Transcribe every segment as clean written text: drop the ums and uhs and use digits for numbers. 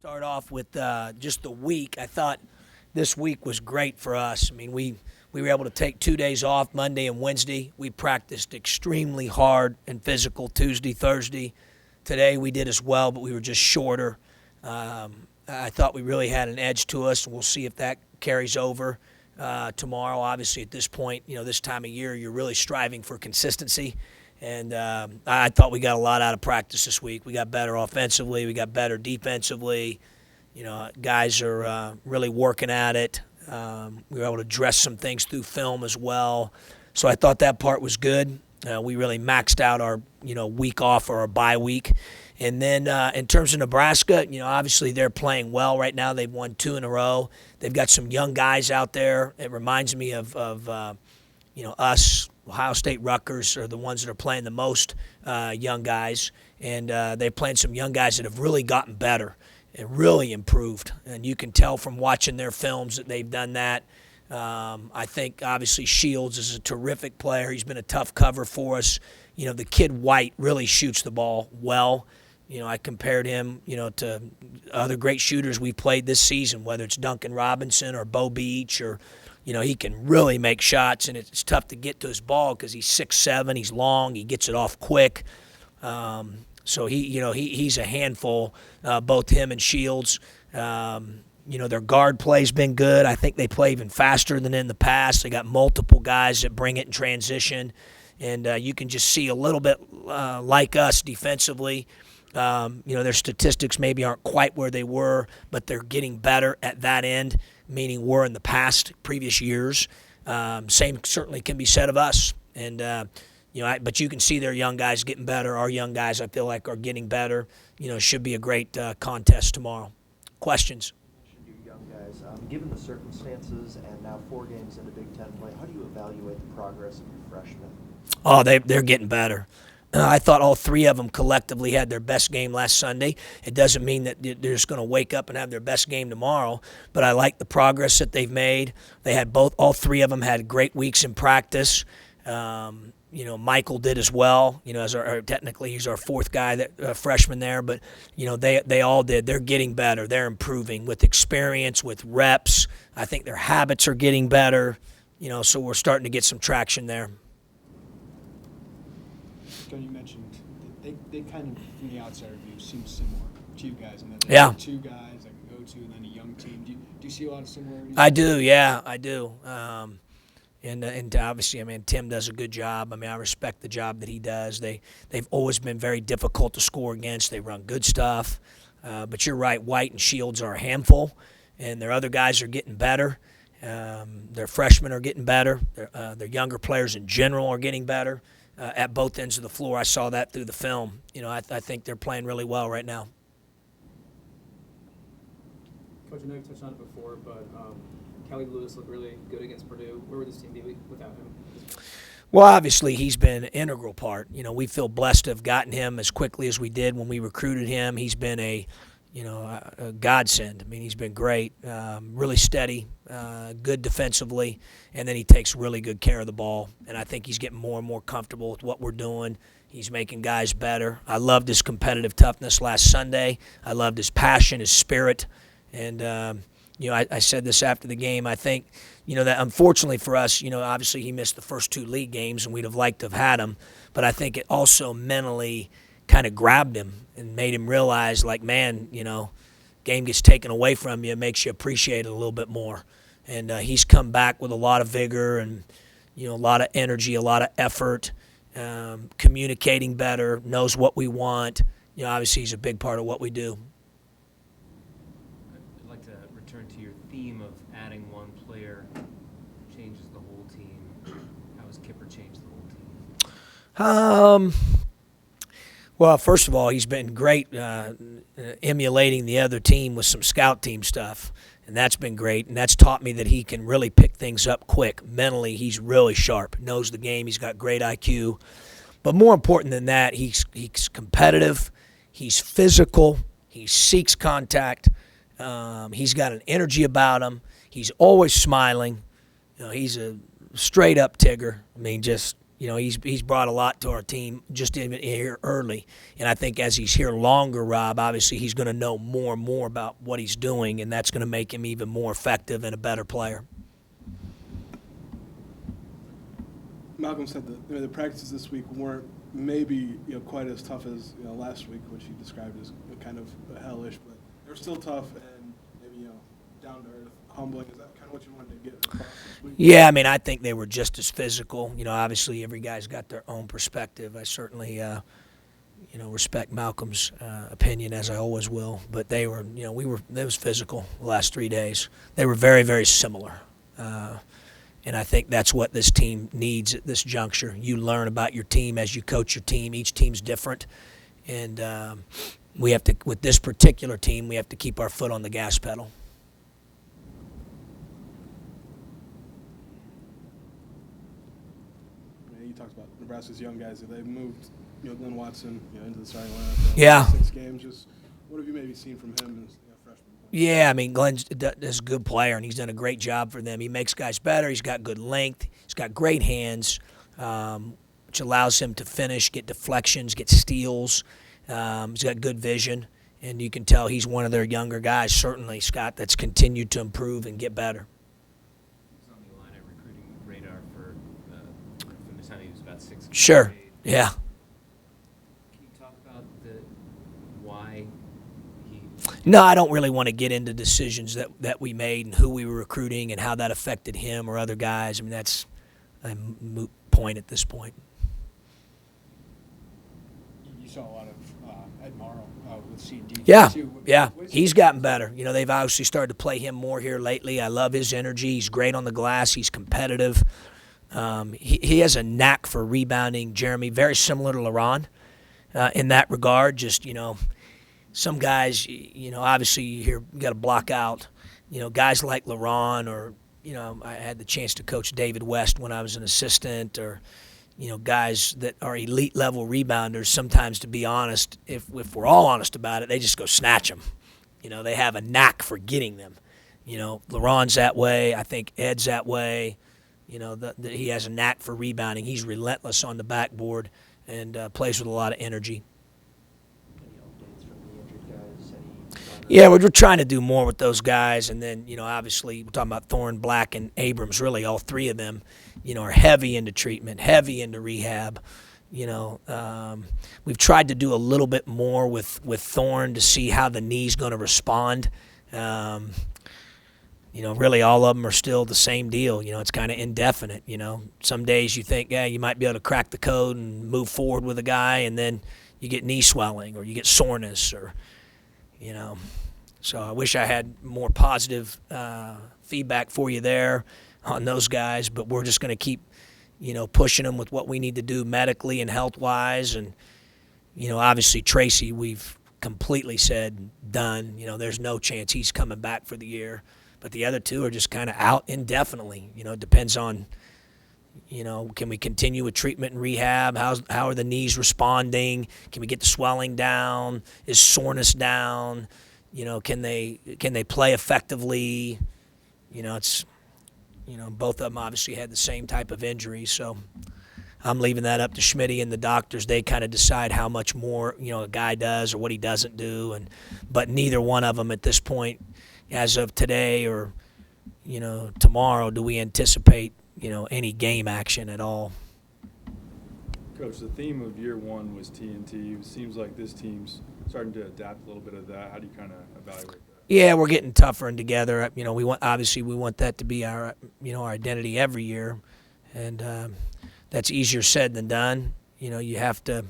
Start off with just the week. I thought this week was great for us. I mean, we were able to take 2 days off, Monday and Wednesday. We practiced extremely hard and physical Tuesday, Thursday. Today we did as well, but we were just shorter. I thought we really had an edge to us. We'll see if that carries over tomorrow. Obviously, at this point, this time of year, you're really striving for consistency. And I thought we got a lot out of practice this week. We got better offensively. We got better defensively. Guys are really working at it. We were able to address some things through film as well. So I thought that part was good. We really maxed out our, week off or our bye week. And then in terms of Nebraska, obviously they're playing well right now. They've won 2 in a row. They've got some young guys out there. It reminds me of us. Ohio State, Rutgers are the ones that are playing the most young guys. And they're playing some young guys that have really gotten better and really improved. And you can tell from watching their films that they've done that. I think, obviously, Shields is a terrific player. He's been a tough cover for us. The kid White really shoots the ball well. I compared him, to other great shooters we've played this season, whether it's Duncan Robinson or Bo Beach or he can really make shots, and it's tough to get to his ball because he's 6'7", he's long, he gets it off quick. So he's a handful, both him and Shields. Their guard play's been good. I think they play even faster than in the past. They got multiple guys that bring it in transition, and you can just see a little bit like us defensively. Their statistics maybe aren't quite where they were, but they're getting better at that end, meaning we're in the previous years. Same certainly can be said of us. And, but you can see their young guys getting better. Our young guys, I feel like, are getting better. Should be a great contest tomorrow. Questions? You young guys, given the circumstances and now 4 games into Big Ten play, how do you evaluate the progress of your freshmen? Oh, they're getting better. I thought all 3 of them collectively had their best game last Sunday. It doesn't mean that they're just going to wake up and have their best game tomorrow, but I like the progress that they've made. They had all 3 of them had great weeks in practice. Michael did as well. Technically he's our 4th guy, freshman there, but they all did. They're getting better. They're improving with experience, with reps. I think their habits are getting better. So we're starting to get some traction there. John, you mentioned that they kind of, from the outsider view, seem similar to you guys, and that Yeah. 2 guys that can go to, and then a young team. Do you see a lot of similarities? I do, yeah, I do. And obviously, Tim does a good job. I respect the job that he does. They've always been very difficult to score against. They run good stuff. But you're right, White and Shields are a handful, and their other guys are getting better. Their freshmen are getting better. Their younger players in general are getting better. At both ends of the floor. I saw that through the film. I think they're playing really well right now. Coach, I know you touched on it before, but Kelly Lewis looked really good against Purdue. Where would this team be without him? Well, obviously, he's been an integral part. We feel blessed to have gotten him as quickly as we did when we recruited him. He's been a godsend. He's been great, really steady, good defensively, and then he takes really good care of the ball. And I think he's getting more and more comfortable with what we're doing. He's making guys better. I loved his competitive toughness last Sunday. I loved his passion, his spirit. And, I said this after the game. I think, that unfortunately for us, obviously he missed the first 2 league games, and we'd have liked to have had him. But I think it also mentally kind of grabbed him and made him realize, game gets taken away from you, it makes you appreciate it a little bit more. And he's come back with a lot of vigor and, a lot of energy, a lot of effort, communicating better, knows what we want. Obviously he's a big part of what we do. I'd like to return to your theme of adding one player changes the whole team. How has Kipper changed the whole team? Well, first of all, he's been great emulating the other team with some scout team stuff, and that's been great. And that's taught me that he can really pick things up quick. Mentally, he's really sharp, knows the game. He's got great IQ. But more important than that, he's competitive. He's physical. He seeks contact. He's got an energy about him. He's always smiling. He's a straight-up Tigger. Just He's brought a lot to our team just even here early. And I think as he's here longer, Rob, obviously he's going to know more and more about what he's doing, and that's going to make him even more effective and a better player. Malcolm said that the practices this week weren't maybe quite as tough as last week, which he described as kind of hellish, but they're still tough and maybe down to earth, humbling. Is that kind of what you wanted to get across this week? Yeah, I mean, I think they were just as physical. Obviously every guy's got their own perspective. I certainly respect Malcolm's opinion, as I always will. But they were, it was physical the last 3 days. They were very, very similar. And I think that's what this team needs at this juncture. You learn about your team as you coach your team. Each team's different. And we have to, with this particular team, we have to keep our foot on the gas pedal. You talked about Nebraska's young guys. They moved Glenn Watson into the starting lineup. Yeah. 6 games. Just what have you maybe seen from him as freshman? Yeah, I mean, Glenn's is a good player, and he's done a great job for them. He makes guys better. He's got good length. He's got great hands, which allows him to finish, get deflections, get steals. He's got good vision, and you can tell he's one of their younger guys, certainly, Scott, that's continued to improve and get better. He's on the Illini recruiting radar from the time he was about 6. Sure, yeah. Can you talk about why he? No, I don't really want to get into decisions that we made and who we were recruiting and how that affected him or other guys. I mean, that's a moot point at this point. You saw a lot of Ed Morrow with C&D. Yeah, too. yeah. What's- He's gotten better. They've obviously started to play him more here lately. I love his energy. He's great on the glass. He's competitive. He has a knack for rebounding, Jeremy, very similar to LaRon in that regard. Just, some guys, obviously you got to block out, guys like LaRon or, I had the chance to coach David West when I was an assistant or, guys that are elite level rebounders. Sometimes, to be honest, if we're all honest about it, they just go snatch them. They have a knack for getting them. LaRon's that way. I think Ed's that way. He has a knack for rebounding. He's relentless on the backboard and plays with a lot of energy. Any updates from the injured guys? Yeah, we're trying to do more with those guys. And then, obviously, we're talking about Thorne, Black, and Abrams. Really, all 3 of them, are heavy into treatment, heavy into rehab. We've tried to do a little bit more with Thorne to see how the knee's going to respond. Really all of them are still the same deal. It's kind of indefinite. Some days you think, yeah, you might be able to crack the code and move forward with a guy, and then you get knee swelling or you get soreness or, So I wish I had more positive feedback for you there on those guys, but we're just going to keep, pushing them with what we need to do medically and health-wise. And, obviously Tracy, we've completely said done. There's no chance he's coming back for the year. But the other 2 are just kind of out indefinitely. It depends on, can we continue with treatment and rehab? How are the knees responding? Can we get the swelling down? Is soreness down? Can they play effectively? It's, both of them obviously had the same type of injury. So I'm leaving that up to Schmitty and the doctors. They kind of decide how much more, a guy does or what he doesn't do. But neither one of them at this point, as of today or, tomorrow, do we anticipate, any game action at all. Coach, the theme of year 1 was TNT. It seems like this team's starting to adapt a little bit of that. How do you kind of evaluate that? Yeah, we're getting tougher and together. We want that to be our, our identity every year, and that's easier said than done. You have to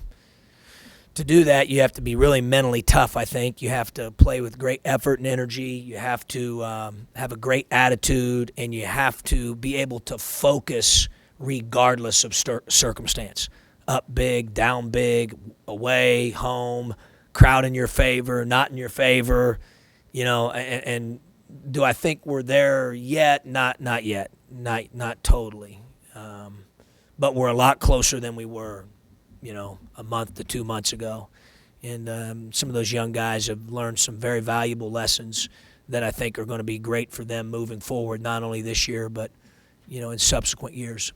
do that. You have to be really mentally tough. I think you have to play with great effort and energy. You have to have a great attitude, and you have to be able to focus regardless of circumstance. Up big, down big, away, home, crowd in your favor, not in your favor. And do I think we're there yet? Not yet. Not totally. But we're a lot closer than we were, a month to 2 months ago. And some of those young guys have learned some very valuable lessons that I think are going to be great for them moving forward, not only this year, but, in subsequent years.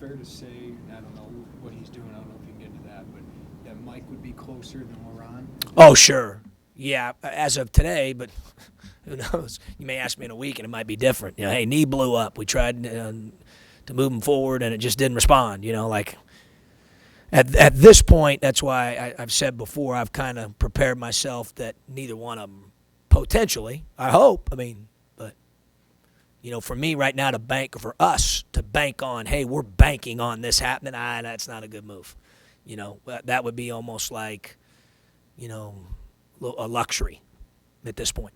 fair to say, and I don't know what he's doing, I don't know if you can get into that, but that Mike would be closer than LaRon? Oh, sure. Yeah, as of today, but who knows? You may ask me in a week, and it might be different. Hey, knee blew up. We tried to move him forward, and it just didn't respond. Like at this point, that's why I've said before, I've kind of prepared myself that neither one of them potentially, I hope, but, for me right now for us to bank on, hey, we're banking on this happening, that's not a good move. That would be almost like, a luxury at this point.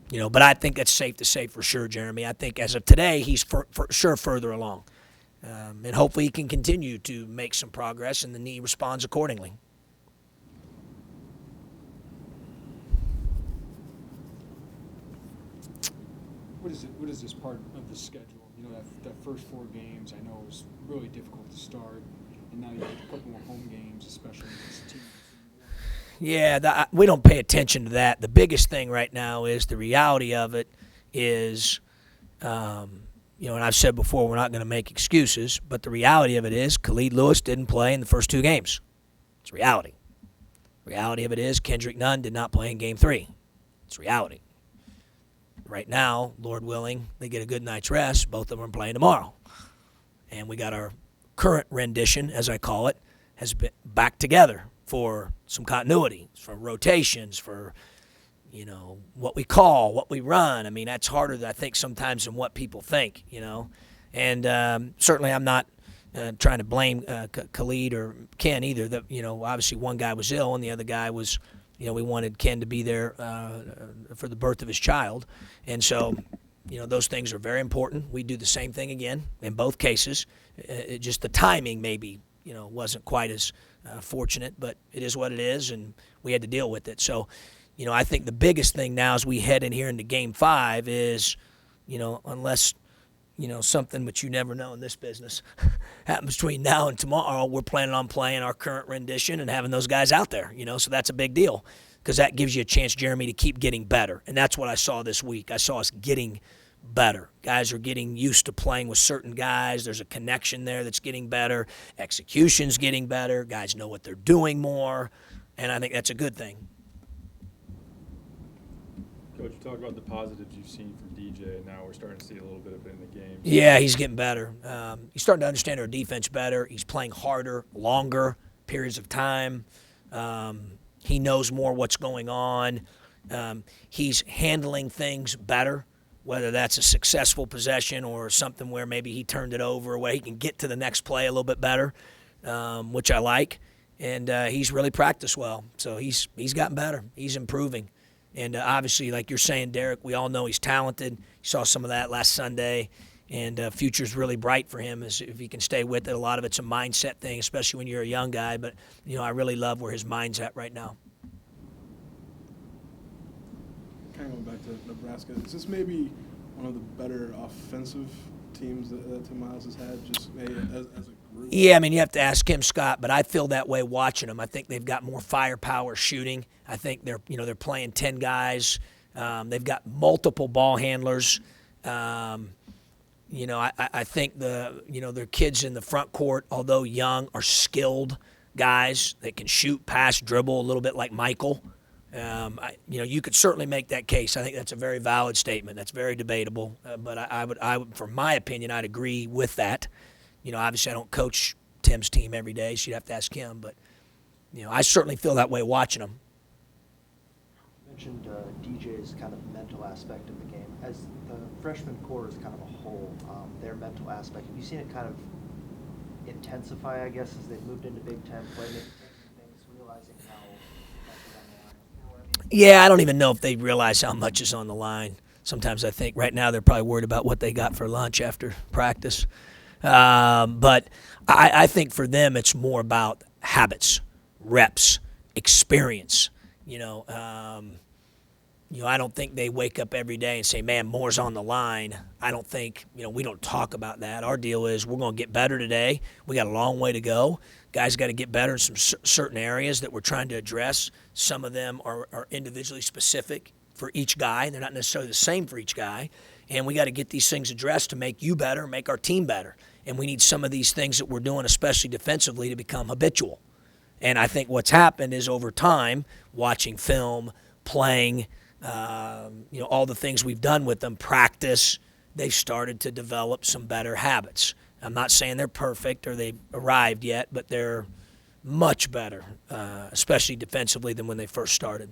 But I think that's safe to say for sure, Jeremy. I think as of today, he's for sure further along. And hopefully he can continue to make some progress and the knee responds accordingly. What is this part of the schedule? That first 4 games, I know it was really difficult to start, and now you have a couple more home games, especially against teams. Yeah, we don't pay attention to that. The biggest thing right now is the reality of it is, and I've said before, we're not going to make excuses, but the reality of it is Khalid Lewis didn't play in the first 2 games. It's reality. Reality of it is Kendrick Nunn did not play in Game 3. It's reality. Right now, Lord willing, they get a good night's rest. Both of them are playing tomorrow. And we got our current rendition, as I call it, has been back together for some continuity, for rotations, for, what we call, what we run. That's harder, I think, sometimes than what people think, And certainly I'm not trying to blame Khalid or Ken either. That obviously one guy was ill and the other guy was, we wanted Ken to be there for the birth of his child. And so, those things are very important. We do the same thing again in both cases. Just the timing maybe, wasn't quite as fortunate, but it is what it is, and we had to deal with it. So, I think the biggest thing now as we head in here into Game 5 is, unless, something which you never know in this business happens between now and tomorrow, we're planning on playing our current rendition and having those guys out there, so that's a big deal because that gives you a chance, Jeremy, to keep getting better. And that's what I saw this week. I saw us getting better. Guys are getting used to playing with certain guys. There's a connection there that's getting better. Execution's getting better. Guys know what they're doing more, and I think that's a good thing. Coach, you talk about the positives you've seen from DJ, and now we're starting to see a little bit of it in the game. Yeah, he's getting better. He's starting to understand our defense better. He's playing harder, longer periods of time. He knows more what's going on. He's handling things better, whether that's a successful possession or something where maybe he turned it over, where he can get to the next play a little bit better, which I like. And he's really practiced well. So he's gotten better. He's improving. And obviously, like you're saying, Derek, we all know he's talented. You saw some of that last Sunday. And future's really bright for him if he can stay with it. A lot of it's a mindset thing, especially when you're a young guy. But, I really love where his mind's at right now. Kind of going back to Nebraska, is this maybe one of the better offensive teams that Tim Miles has had, just maybe as a group? Yeah, you have to ask him, Scott, but I feel that way watching them. I think they've got more firepower shooting. I think they're playing 10 guys. They've got multiple ball handlers. I think their kids in the front court, although young, are skilled guys. They can shoot, pass, dribble a little bit like Michael. You could certainly make that case. I think that's a very valid statement. That's very debatable. But I would, from my opinion, I'd agree with that. Obviously I don't coach Tim's team every day, so you'd have to ask him. But, I certainly feel that way watching them. You mentioned DJ's kind of mental aspect of the game. As the freshman core is kind of a whole, their mental aspect, have you seen it kind of intensify, I guess, as they've moved into Big Ten play, maybe things, realizing how much is on the line? You know what I mean? Yeah, I don't even know if they realize how much is on the line. Sometimes I think right now they're probably worried about what they got for lunch after practice. But I think for them it's more about habits, reps, experience. I don't think they wake up every day and say, man, more's on the line. I don't think, we don't talk about that. Our deal is we're going to get better today. We got a long way to go. Guys got to get better in some certain areas that we're trying to address. Some of them are individually specific for each guy. They're not necessarily the same for each guy. And we got to get these things addressed to make you better, make our team better. and we need some of these things that we're doing, especially defensively, to become habitual. And I think what's happened is over time, watching film, playing, all the things we've done with them, practice, they've started to develop some better habits. I'm not saying they're perfect or they've arrived yet, but they're much better, especially defensively, than when they first started.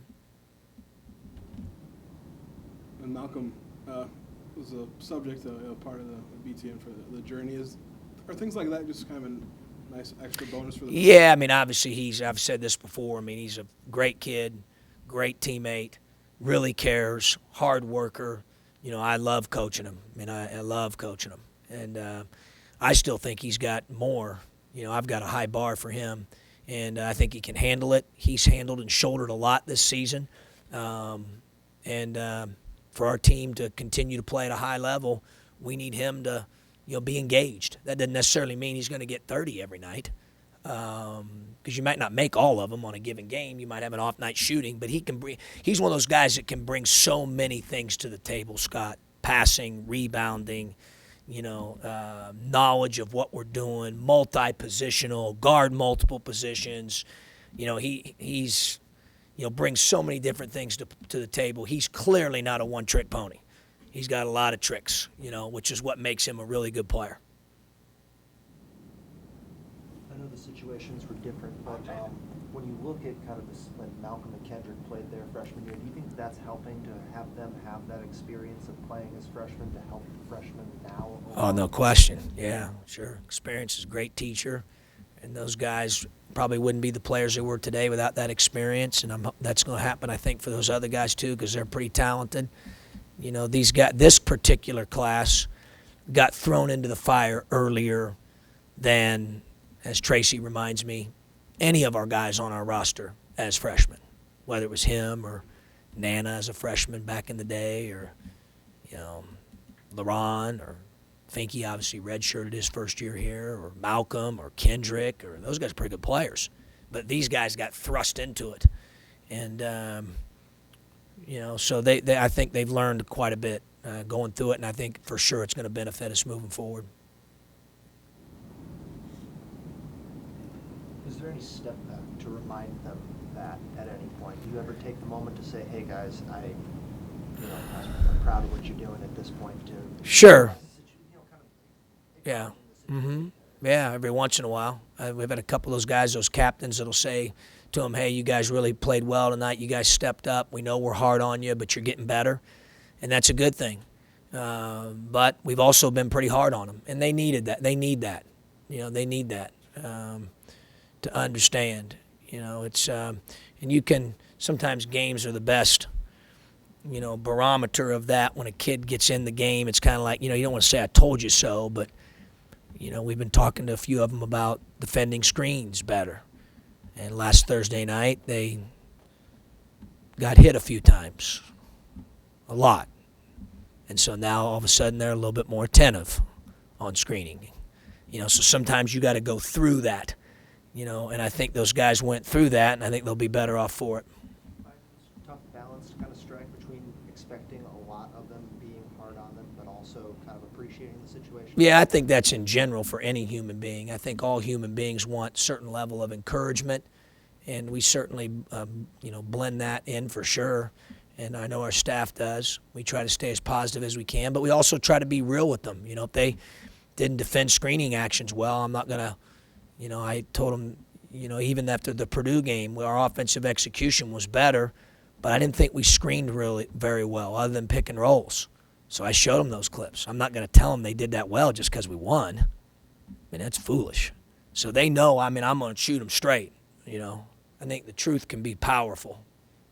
And Malcolm was a subject, part of the BTN for the journey. Are things like that just kind of a nice extra bonus for the? Yeah, I mean, obviously I've said this before. I mean, he's a great kid, great teammate, really cares, hard worker. I love coaching him. I mean, I love coaching him, and I still think he's got more. I've got a high bar for him, and I think he can handle it. He's handled and shouldered a lot this season, and for our team to continue to play at a high level, we need him to, be engaged. That doesn't necessarily mean he's going to get 30 every night, because you might not make all of them on a given game. You might have an off night shooting, but he's one of those guys that can bring so many things to the table, Scott. Passing, rebounding, knowledge of what we're doing, multi-positional, guard multiple positions. He's brings so many different things to the table. He's clearly not a one-trick pony. He's got a lot of tricks, which is what makes him a really good player. I know the situations were different, but when you look at kind of this, when Malcolm and Kendrick played their freshman year, do you think that's helping to have them have that experience of playing as freshmen to help freshmen now? Oh, no question. Yeah, sure. Experience is a great teacher, and those guys probably wouldn't be the players they were today without that experience, and that's going to happen, I think, for those other guys too, because they're pretty talented. These guys, this particular class got thrown into the fire earlier than, as Tracy reminds me, any of our guys on our roster as freshmen, whether it was him or Nana as a freshman back in the day, or LaRon, or Finke obviously redshirted his first year here, or Malcolm or Kendrick, or those guys are pretty good players. But these guys got thrust into it. And, so I think they've learned quite a bit going through it, and I think for sure it's going to benefit us moving forward. Is there any step back to remind them that at any point? Do you ever take the moment to say, hey, guys, I'm proud of what you're doing at this point, too? Sure. Yeah. Mm-hmm. Yeah, every once in a while. We've had a couple of those guys, those captains, that'll say to them, hey, you guys really played well tonight. You guys stepped up. We know we're hard on you, but you're getting better. And that's a good thing. But we've also been pretty hard on them. And they needed that. They need that. They need that to understand. It's and you can – sometimes games are the best – barometer of that. When a kid gets in the game, it's kind of like, you don't want to say I told you so, but, we've been talking to a few of them about defending screens better. And last Thursday night, they got hit a few times, a lot. And so now all of a sudden they're a little bit more attentive on screening. So sometimes you got to go through that, and I think those guys went through that, and I think they'll be better off for it. Tough balance to kind of strike between expecting a lot of them being hard on them, but also kind of appreciating the situation? Yeah, I think that's in general for any human being. I think all human beings want a certain level of encouragement, and we certainly, blend that in for sure. And I know our staff does. We try to stay as positive as we can, but we also try to be real with them. If they didn't defend screening actions well, I'm not going to, I told them, even after the Purdue game, where our offensive execution was better, but I didn't think we screened really very well other than pick and rolls. So I showed them those clips. I'm not going to tell them they did that well just because we won. I mean, that's foolish. So they know, I'm going to shoot them straight, I think the truth can be powerful,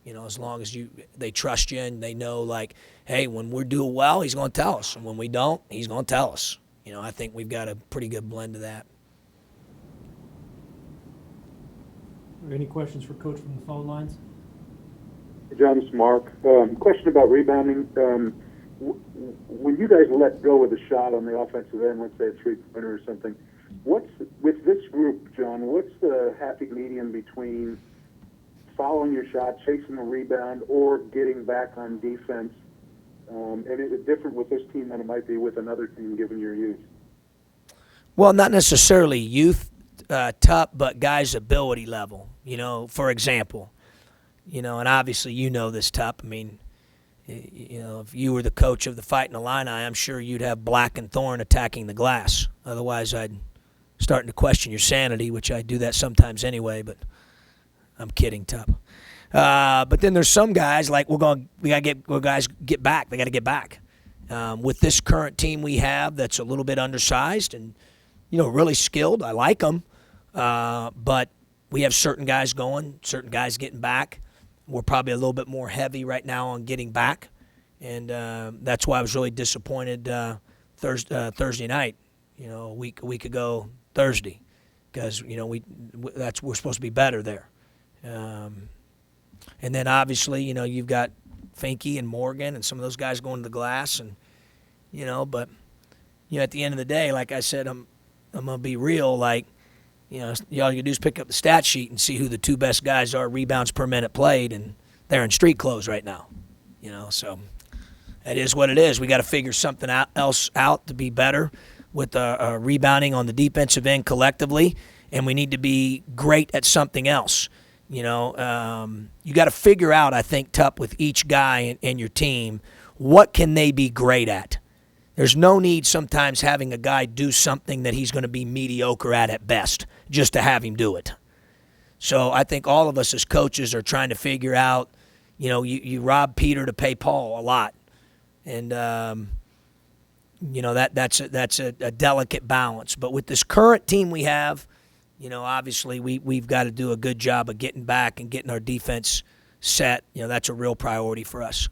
as long as they trust you and they know, like, hey, when we're doing well, he's going to tell us. And when we don't, he's going to tell us. I think we've got a pretty good blend of that. Any questions for Coach from the phone lines? John, this is Mark. Question about rebounding. When you guys let go of the shot on the offensive end, let's say a three-pointer or something, with this group, John, what's the happy medium between following your shot, chasing the rebound, or getting back on defense? And is it different with this team than it might be with another team given your youth? Well, not necessarily youth Tup, but guys' ability level. For example, and obviously you know this, Tup. I mean, if you were the coach of the Fighting Illini, I'm sure you'd have Black and Thorne attacking the glass. Otherwise, I'd starting to question your sanity, which I do that sometimes anyway. But I'm kidding, Tup. But then there's some guys like guys get back. They got to get back. With this current team we have, that's a little bit undersized and really skilled. I like them, but we have certain guys going, certain guys getting back. We're probably a little bit more heavy right now on getting back, and that's why I was really disappointed Thursday night. A week ago Thursday, because we're supposed to be better there. And then obviously you've got Finke and Morgan and some of those guys going to the glass, and but at the end of the day, like I said, I'm gonna be real. Like all you do is pick up the stat sheet and see who the two best guys are, rebounds per minute played, and they're in street clothes right now. So it is what it is. We got to figure something else out to be better with rebounding on the defensive end collectively, and we need to be great at something else. You got to figure out, I think, Tup, with each guy in your team, what can they be great at? There's no need sometimes having a guy do something that he's going to be mediocre at best, just to have him do it. So I think all of us as coaches are trying to figure out, you rob Peter to pay Paul a lot. And, that's a delicate balance. But with this current team we have, obviously we've got to do a good job of getting back and getting our defense set. That's a real priority for us.